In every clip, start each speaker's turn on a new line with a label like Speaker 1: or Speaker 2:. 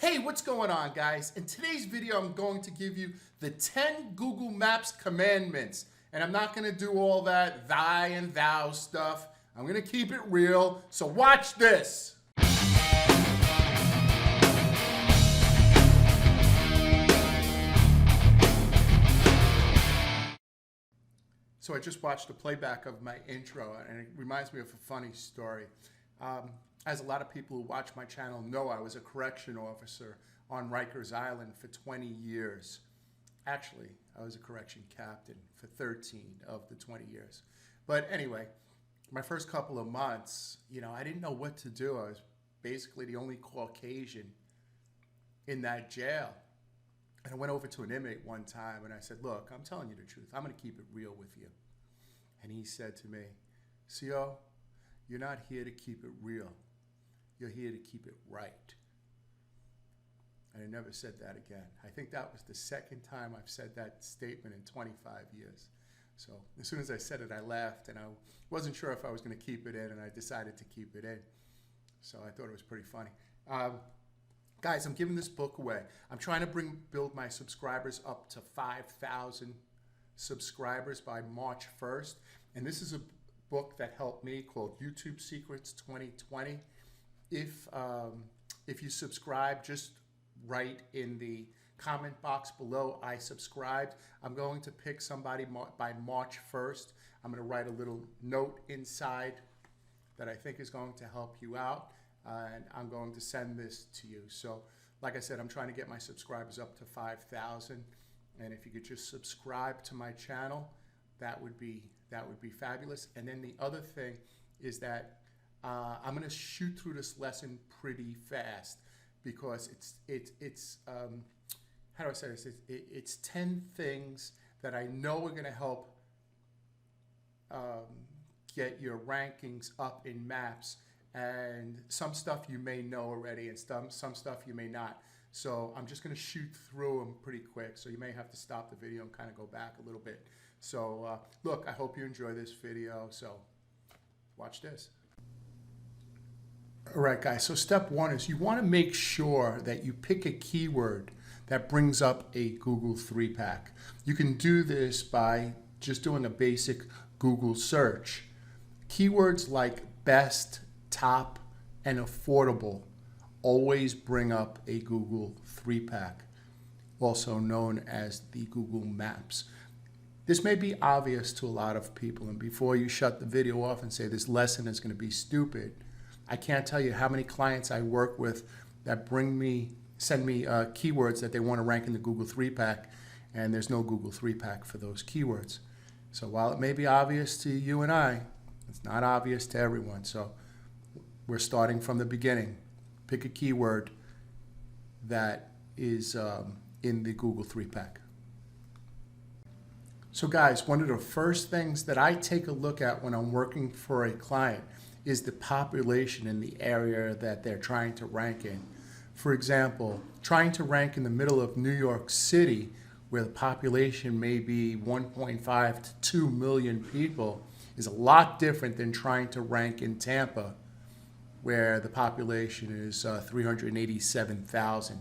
Speaker 1: Hey, what's going on, guys? In today's video, I'm going to give you the 10 Google Maps commandments. And I'm not going to do all that thy and thou stuff. I'm going to keep it real. So watch this. So I just watched a playback of my intro, and it reminds me of a funny story. As a lot of people who watch my channel know, I was a correction officer on Rikers Island for 20 years. Actually, I was a correction captain for 13 of the 20 years. But anyway, my first couple of months, I didn't know what to do. I was basically the only Caucasian in that jail. And I went over to an inmate one time and I said, look, I'm telling you the truth. I'm going to keep it real with you. And he said to me, CO, you're not here to keep it real. You're here to keep it right. And I never said that again. I think that was the second time I've said that statement in 25 years. So as soon as I said it, I laughed, and I wasn't sure if I was going to keep it in, and I decided to keep it in. So I thought it was pretty funny. Guys, I'm giving this book away. I'm trying to build my subscribers up to 5,000 subscribers by March 1st. And this is a book that helped me called YouTube Secrets 2020. If you subscribe, just write in the comment box below, I subscribed. I'm going to pick somebody by March 1st. I'm going to write a little note inside that I think is going to help you out. And I'm going to send this to you. So like I said, I'm trying to get my subscribers up to 5,000. And if you could just subscribe to my channel, that would be fabulous. And then the other thing is that I'm going to shoot through this lesson pretty fast because it's how do I say this? It's 10 things that I know are going to help get your rankings up in maps. And some stuff you may know already, and some stuff you may not. So I'm just going to shoot through them pretty quick. So you may have to stop the video and kind of go back a little bit. So look, I hope you enjoy this video. So watch this. All right, guys. So step one is you want to make sure that you pick a keyword that brings up a Google 3-pack. You can do this by just doing a basic Google search. Keywords like best, top, and affordable always bring up a Google 3-pack, also known as the Google Maps. This may be obvious to a lot of people, and before you shut the video off and say this lesson is going to be stupid, I can't tell you how many clients I work with that send me keywords that they want to rank in the Google 3-pack, and there's no Google 3-pack for those keywords. So while it may be obvious to you and I, it's not obvious to everyone. So we're starting from the beginning. Pick a keyword that is in the Google 3-pack. So guys, one of the first things that I take a look at when I'm working for a client is the population in the area that they're trying to rank in. For example, trying to rank in the middle of New York City, where the population may be 1.5 to 2 million people, is a lot different than trying to rank in Tampa, where the population is 387,000,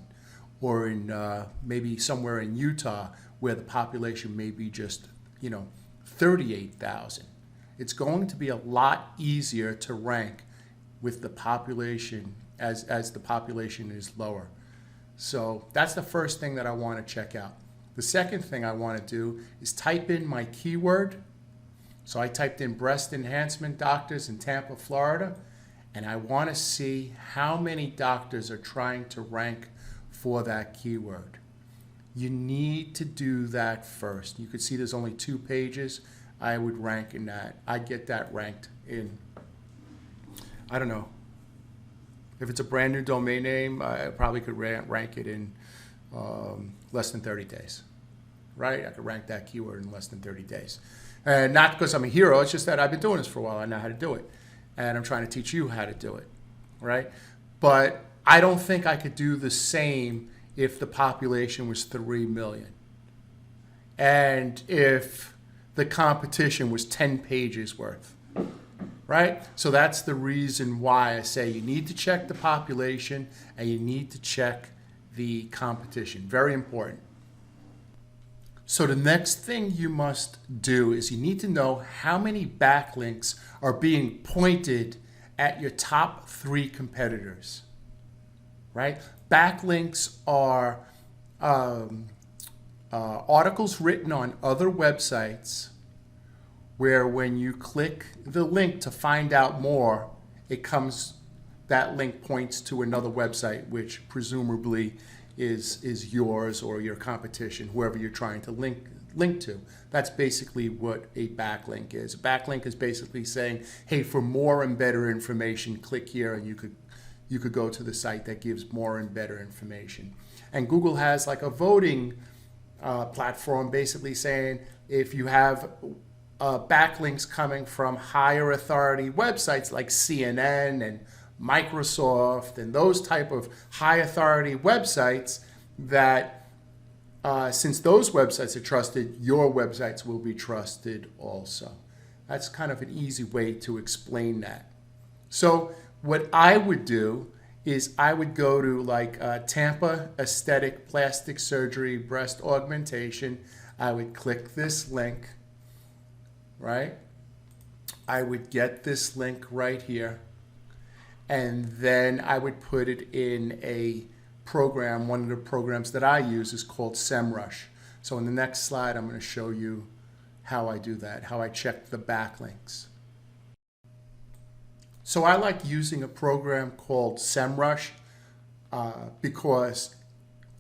Speaker 1: or in maybe somewhere in Utah, where the population may be just 38,000. It's going to be a lot easier to rank with the population as the population is lower. So that's the first thing that I want to check out. The second thing I want to do is type in my keyword. So I typed in breast enhancement doctors in Tampa, Florida, and I want to see how many doctors are trying to rank for that keyword. You need to do that first. You could see there's only 2 pages. I would rank in that. I'd get that ranked in, I don't know. If it's a brand new domain name, I probably could rank it in less than 30 days, right? I could rank that keyword in less than 30 days. And not because I'm a hero, it's just that I've been doing this for a while. I know how to do it. And I'm trying to teach you how to do it, right? But I don't think I could do the same if the population was 3 million. And if the competition was 10 pages worth, right? So that's the reason why I say you need to check the population and you need to check the competition. Very important. So the next thing you must do is you need to know how many backlinks are being pointed at your top 3 competitors, right? Backlinks are articles written on other websites where when you click the link to find out more, that link points to another website, which presumably is yours or your competition, whoever you're trying to link to. That's basically what a backlink is. A backlink is basically saying, hey, for more and better information, click here, and you could go to the site that gives more and better information. And Google has like a voting platform basically saying if you have backlinks coming from higher authority websites like CNN and Microsoft and those type of high authority websites, that since those websites are trusted, your websites will be trusted also. That's kind of an easy way to explain that. So what I would do is I would go to like Tampa Aesthetic Plastic Surgery Breast Augmentation. I would click this link, right? I would get this link right here. And then I would put it in a program. One of the programs that I use is called SEMrush. So in the next slide, I'm going to show you how I do that, how I check the backlinks. So I like using a program called SEMrush because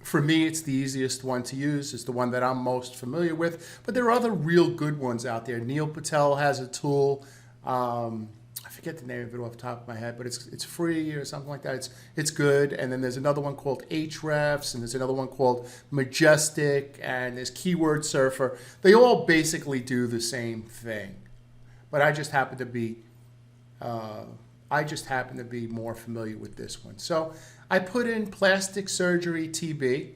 Speaker 1: for me, it's the easiest one to use. It's the one that I'm most familiar with. But there are other real good ones out there. Neil Patel has a tool. I forget the name of it off the top of my head, but it's free or something like that. It's good. And then there's another one called Ahrefs, and there's another one called Majestic, and there's Keyword Surfer. They all basically do the same thing. But I just happen to be more familiar with this one. So I put in plastic surgery TB,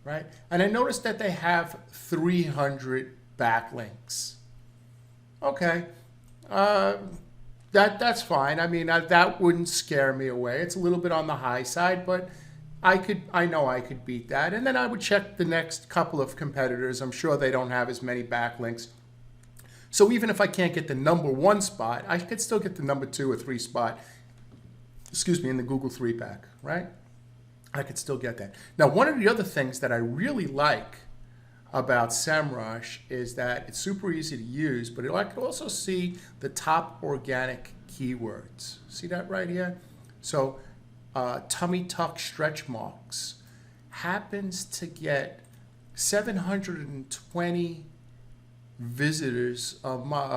Speaker 1: right? And I noticed that they have 300 backlinks. Okay, that's fine. I mean, that wouldn't scare me away. It's a little bit on the high side, but I know I could beat that. And then I would check the next couple of competitors. I'm sure they don't have as many backlinks. So even if I can't get the #1 spot, I could still get the #2 or 3 spot, in the Google 3-pack, right? I could still get that. Now, one of the other things that I really like about SEMrush is that it's super easy to use, but I could also see the top organic keywords. See that right here? So tummy tuck stretch marks happens to get 720 visitors,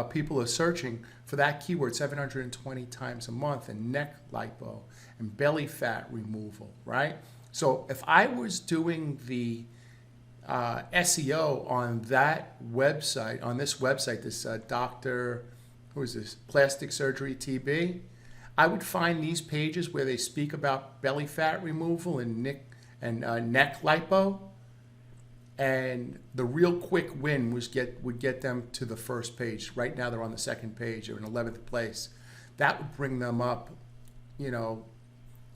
Speaker 1: people are searching for that keyword 720 times a month, and neck lipo and belly fat removal, right? So if I was doing the SEO on that website, on this website, this Plastic Surgery TB, I would find these pages where they speak about belly fat removal and neck lipo. And the real quick win would get them to the first page. Right now they're on the second page or in 11th place. That would bring them up,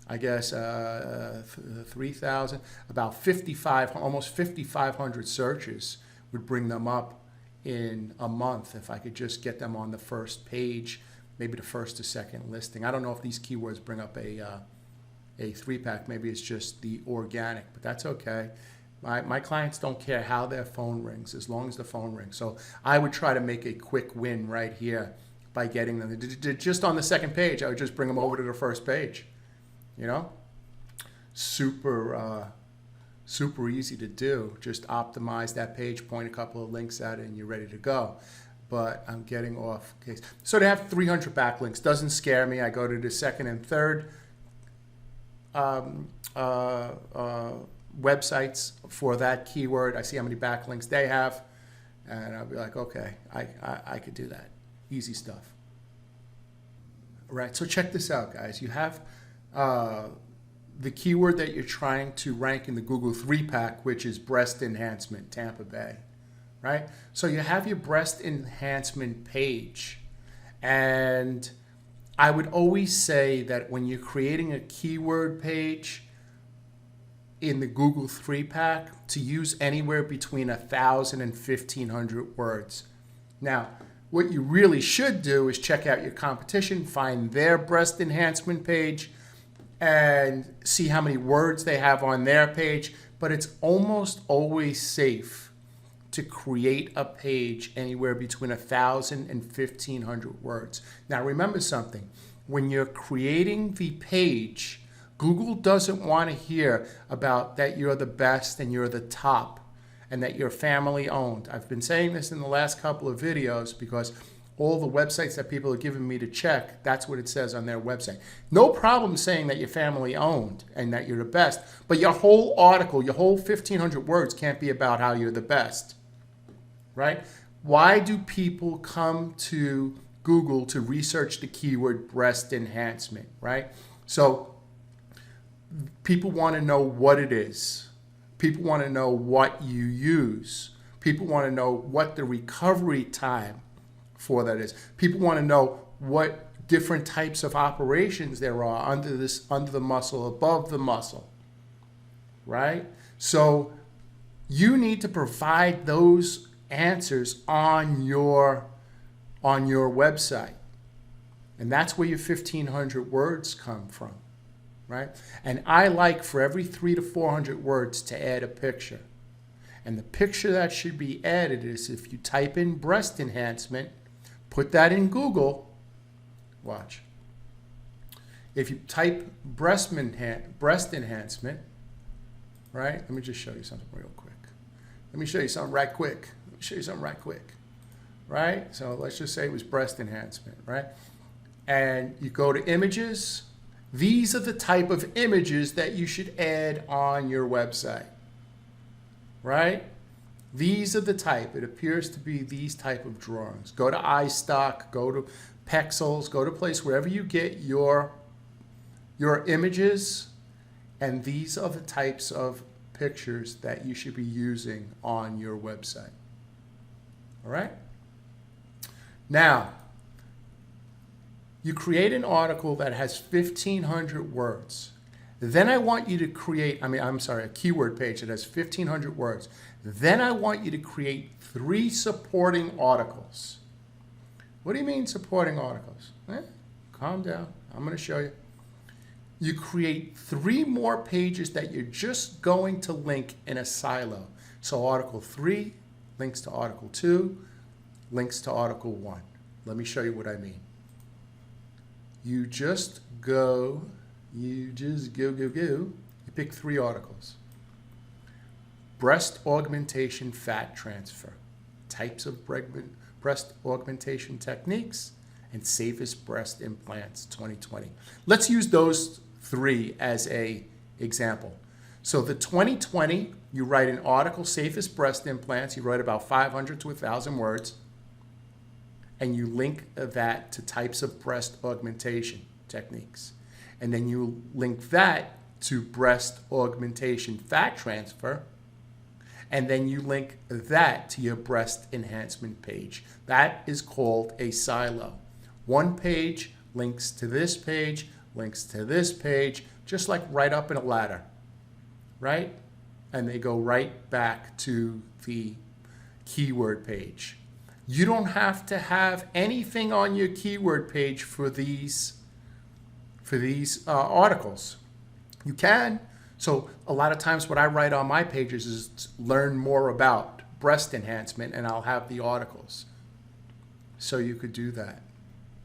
Speaker 1: I guess 3,000, about 55, almost 5,500 searches would bring them up in a month if I could just get them on the first page, maybe the first or second listing. I don't know if these keywords bring up a 3-pack. Maybe it's just the organic, but that's okay. My clients don't care how their phone rings as long as the phone rings. So I would try to make a quick win right here by getting them. Just on the second page, I would just bring them over to the first page. Super easy to do. Just optimize that page, point a couple of links at it, and you're ready to go. But I'm getting off case. So to have 300 backlinks doesn't scare me. I go to the second and third websites for that keyword. I see how many backlinks they have, and I'll be like, okay, I could do that. Easy stuff. All right, so check this out, guys. You have the keyword that you're trying to rank in the Google 3-pack, which is breast enhancement, Tampa Bay, right? So you have your breast enhancement page, and I would always say that when you're creating a keyword page, in the Google 3-pack to use anywhere between 1,000 and 1,500 words. Now, what you really should do is check out your competition, find their breast enhancement page, and see how many words they have on their page. But it's almost always safe to create a page anywhere between 1,000 and 1,500 words. Now, remember something. When you're creating the page, Google doesn't want to hear about that you're the best and you're the top and that you're family owned. I've been saying this in the last couple of videos because all the websites that people are giving me to check, that's what it says on their website. No problem saying that you're family owned and that you're the best, but your whole article, your whole 1,500 words can't be about how you're the best, right? Why do people come to Google to research the keyword breast enhancement, right? So people want to know what it is. People want to know what you use. People want to know what the recovery time for that is. People want to know what different types of operations there are under the muscle, above the muscle, right? So you need to provide those answers on your website. And that's where your 1,500 words come from, right? And I like for every 300 to 400 words to add a picture. And the picture that should be added is if you type in breast enhancement, put that in Google, watch. If you type breast enhancement, right? Let me just show you something real quick. Let me show you something right quick. Right? So let's just say it was breast enhancement, right? And you go to images. These are the type of images that you should add on your website, right? These are the type. It appears to be these type of drawings. Go to iStock, go to Pexels, go to a place wherever you get your images, and these are the types of pictures that you should be using on your website. All right? Now, you create an article that has 1,500 words. Then I want you to create, a keyword page that has 1,500 words. Then I want you to create 3 supporting articles. What do you mean supporting articles? Calm down. I'm going to show you. You create 3 more pages that you're just going to link in a silo. So Article 3 links to Article 2, links to Article 1. Let me show you what I mean. You pick 3 articles. Breast augmentation fat transfer, types of breast augmentation techniques, and safest breast implants 2020. Let's use those 3 as a example. So the 2020, you write an article, safest breast implants, you write about 500 to 1,000 words, and you link that to types of breast augmentation techniques. And then you link that to breast augmentation fat transfer, and then you link that to your breast enhancement page. That is called a silo. One page links to this page, links to this page, just like right up in a ladder, right? And they go right back to the keyword page. You don't have to have anything on your keyword page for these articles. You can. So a lot of times what I write on my pages is learn more about breast enhancement, and I'll have the articles. So you could do that.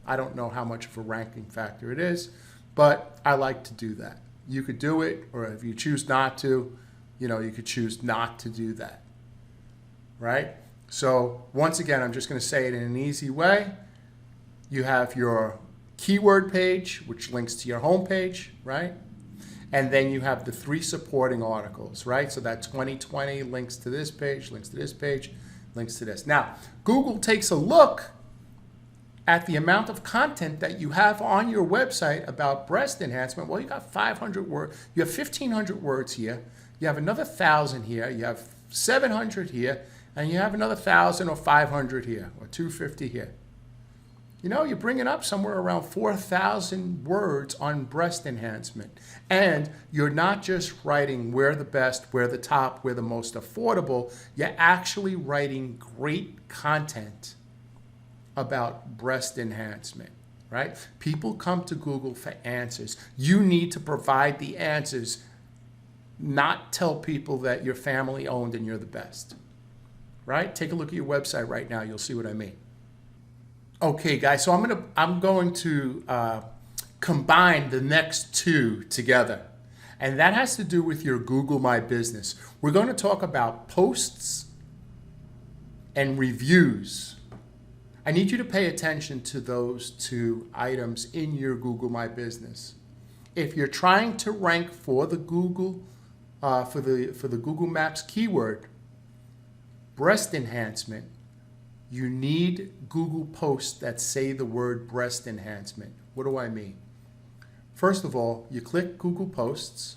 Speaker 1: I don't know how much of a ranking factor it is, but I like to do that. You could do it, or if you choose not to, you could choose not to do that, right? So once again, I'm just going to say it in an easy way. You have your keyword page, which links to your home page, right? And then you have the 3 supporting articles, right? So that 2020 links to this page, links to this page, links to this. Now, Google takes a look at the amount of content that you have on your website about breast enhancement. Well, you got 500 words, you have 1,500 words here, you have another 1,000 here, you have 700 here, and you have another 1,000 or 500 here, or 250 here. you're bringing up somewhere around 4,000 words on breast enhancement. And you're not just writing we're the best, we're the top, we're the most affordable. You're actually writing great content about breast enhancement, right? People come to Google for answers. You need to provide the answers, not tell people that you're family owned and you're the best, right? Take a look at your website right now. You'll see what I mean. Okay, guys, so I'm going to combine the next two together. And that has to do with your Google My Business. We're going to talk about posts and reviews. I need you to pay attention to those two items in your Google My Business. If you're trying to rank for the Google for the Google Maps keyword, breast enhancement, you need Google posts that say the word breast enhancement. What do I mean? First of all, you click Google Posts,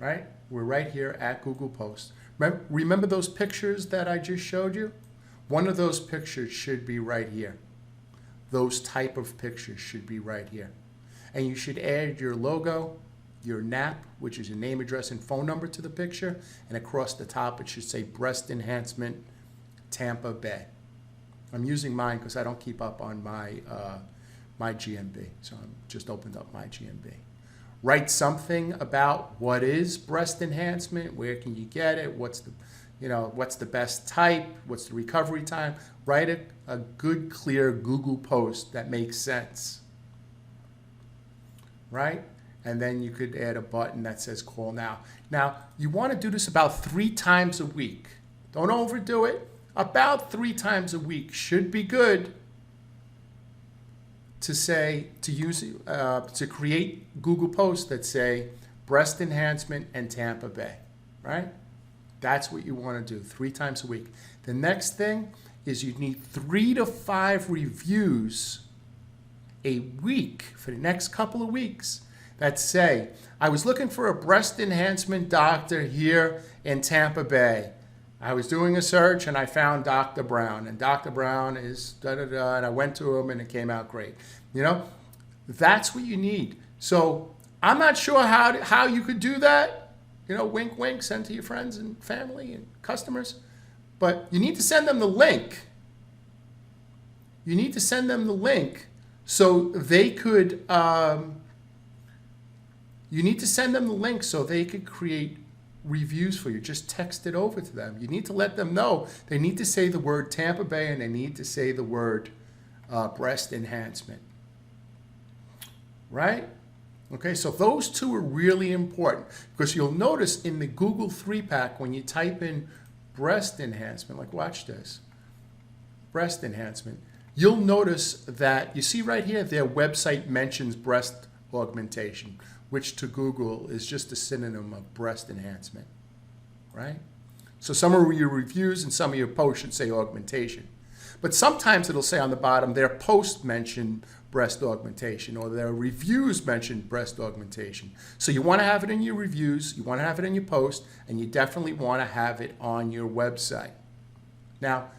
Speaker 1: right? We're right here at Google Posts. Remember those pictures that I just showed you? One of those pictures should be right here. Those type of pictures should be right here. And you should add your logo, your NAP, which is your name, address, and phone number to the picture. And across the top, it should say breast enhancement, Tampa Bay. I'm using mine because I don't keep up on my GMB. So I just opened up my GMB. Write something about what is breast enhancement, where can you get it, what's the best type, what's the recovery time. Write a good, clear Google post that makes sense, right? And then you could add a button that says call now. Now, you want to do this about 3 times a week. Don't overdo it. About 3 times a week should be good to create Google posts that say breast enhancement and Tampa Bay, right? That's what you want to do 3 times a week. The next thing is you need 3 to 5 reviews a week for the next couple of weeks that say, I was looking for a breast enhancement doctor here in Tampa Bay. I was doing a search and I found Dr. Brown, and Dr. Brown is da-da-da, and I went to him and it came out great. That's what you need. So I'm not sure how you could do that. Wink, wink, send to your friends and family and customers. But you need to send them the link. You need to send them the link so they could, create reviews for you. Just text it over to them. You need to let them know. They need to say the word Tampa Bay and they need to say the word breast enhancement. Right? Okay, so those two are really important because you'll notice in the Google 3-pack when you type in breast enhancement, like watch this, breast enhancement, you'll notice that you see right here their website mentions breast augmentation, which to Google is just a synonym of breast enhancement, right? So some of your reviews and some of your posts should say augmentation. But sometimes it'll say on the bottom, their posts mention breast augmentation or their reviews mention breast augmentation. So you want to have it in your reviews, you want to have it in your post, and you definitely want to have it on your website. Now,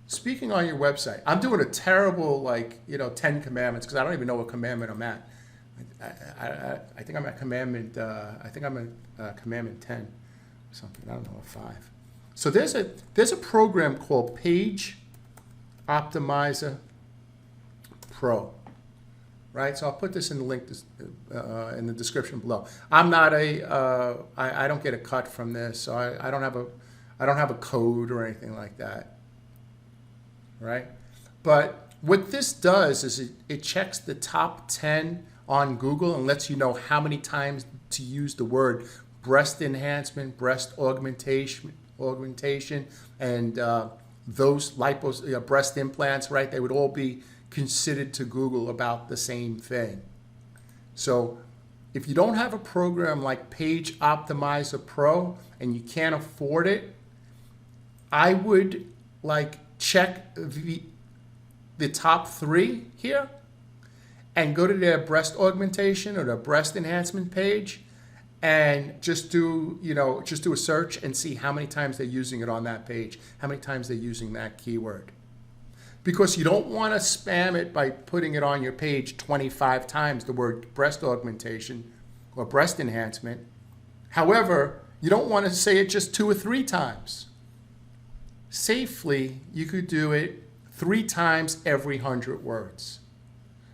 Speaker 1: speaking on your website, I'm doing a terrible 10 commandments because I don't even know what commandment I'm at. I think I'm at commandment. Commandment 10, or something. I don't know, 5. So there's a program called Page Optimizer Pro, right? So I'll put this in the link in the description below. I'm not I don't get a cut from this, so I don't have a code or anything like that, right? But what this does is it checks the top 10 on Google and lets you know how many times to use the word breast enhancement, breast augmentation, and those breast implants, right? They would all be considered to Google about the same thing. So if you don't have a program like Page Optimizer Pro and you can't afford it, I would check the top 3 here and go to their breast augmentation or their breast enhancement page and just do a search and see how many times they're using it on that page, how many times they're using that keyword. because you don't want to spam it by putting it on your page 25 times, the word breast augmentation or breast enhancement. However, you don't want to say it just 2 or 3 times. Safely, you could do it 3 times every 100 words.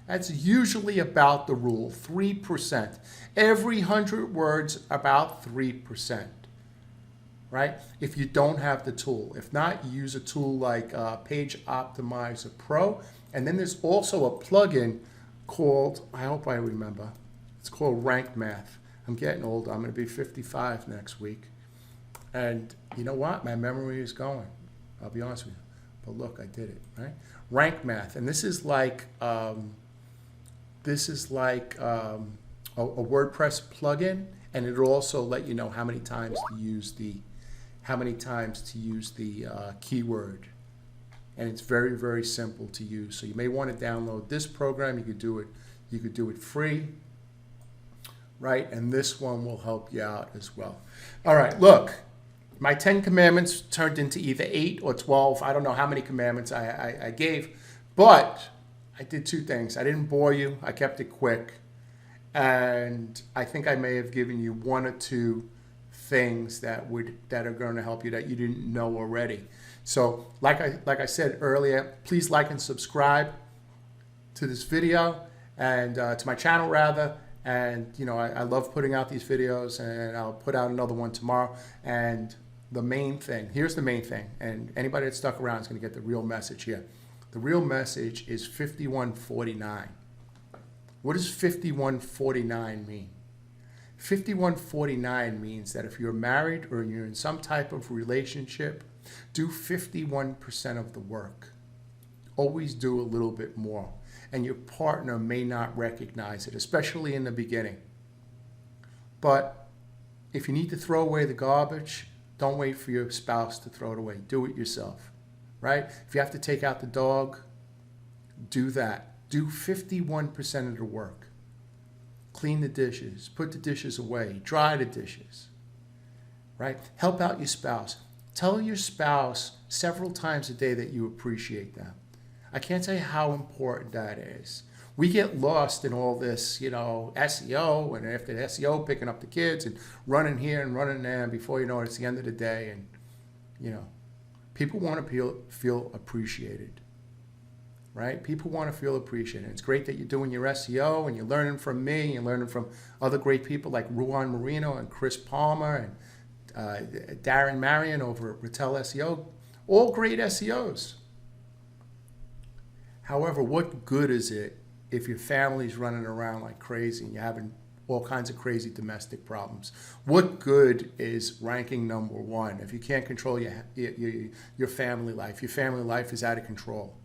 Speaker 1: That's usually about the rule, 3%. Every 100 words, about 3%, right? If you don't have the tool. If not, you use a tool like Page Optimizer Pro. And then there's also a plugin called, I hope I remember, it's called Rank Math. I'm getting older. I'm going to be 55 next week. And you know what? My memory is going. I'll be honest with you. But look, I did it, right? Rank Math. And this is like a WordPress plugin, and it'll also let you know how many times to use the keyword. And it's very, very simple to use. So you may want to download this program. You could do it free. Right? And this one will help you out as well. All right, look, my 10 commandments turned into either 8 or 12. I don't know how many commandments I gave, but I did 2 things. I didn't bore you. I kept it quick. And I think I may have given you 1 or 2 things that are going to help you that you didn't know already. So like I said earlier, please like and subscribe to this video and to my channel rather. And, you know, I love putting out these videos, and I'll put out another one tomorrow. And the main thing, here's the main thing, and anybody that stuck around is going to get the real message here. The real message is 5149. What does 5149 mean? 5149 means that if you're married or you're in some type of relationship, do 51% of the work. Always do a little bit more. And your partner may not recognize it, especially in the beginning. But if you need to throw away the garbage, don't wait for your spouse to throw it away. Do it yourself, right? If you have to take out the dog, do that. Do 51% of the work. Clean the dishes, put the dishes away, dry the dishes, right? Help out your spouse. Tell your spouse several times a day that you appreciate them. I can't tell you how important that is. We get lost in all this, you know, SEO, and after the SEO, picking up the kids and running here and running there, and before you know it, it's the end of the day, and, you know, people want to feel appreciated, right? People want to feel appreciated. It's great that you're doing your SEO, and you're learning from me, you're learning from other great people like Ruan Marino and Chris Palmer and Darren Marion over at Rattel SEO, all great SEOs. However, what good is it if your family's running around like crazy and you're having all kinds of crazy domestic problems? What good is ranking number 1 if you can't control your family life? Your family life is out of control,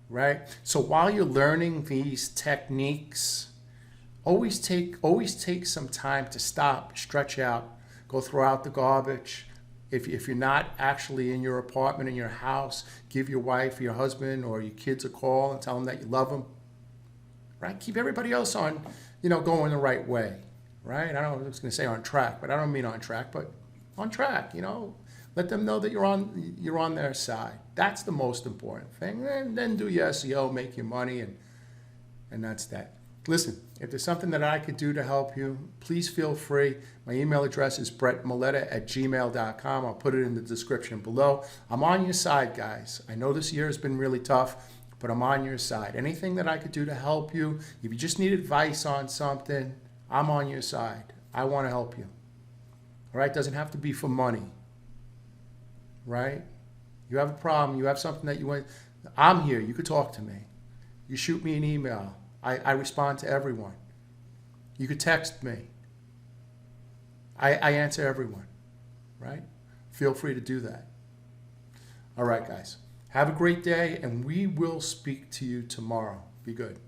Speaker 1: right? So while you're learning these techniques, always take some time to stop, stretch out, go throw out the garbage. If you're not actually in your apartment, in your house, give your wife, your husband, or your kids a call and tell them that you love them, right? Keep everybody else on, you know, going the right way, right? I was going to say on track, but I don't mean on track, but on track, you know. Let them know that you're on their side. That's the most important thing. And then do your SEO, make your money, and that's that. Listen, if there's something that I could do to help you, please feel free. My email address is brettmaletta@gmail.com. I'll put it in the description below. I'm on your side, guys. I know this year has been really tough, but I'm on your side. Anything that I could do to help you, if you just need advice on something, I'm on your side. I want to help you. All right? Doesn't have to be for money, right? You have a problem, you have something that you want, I'm here. You could talk to me. You shoot me an email. I respond to everyone. You could text me. I answer everyone, right? Feel free to do that. All right, guys. Have a great day, and we will speak to you tomorrow. Be good.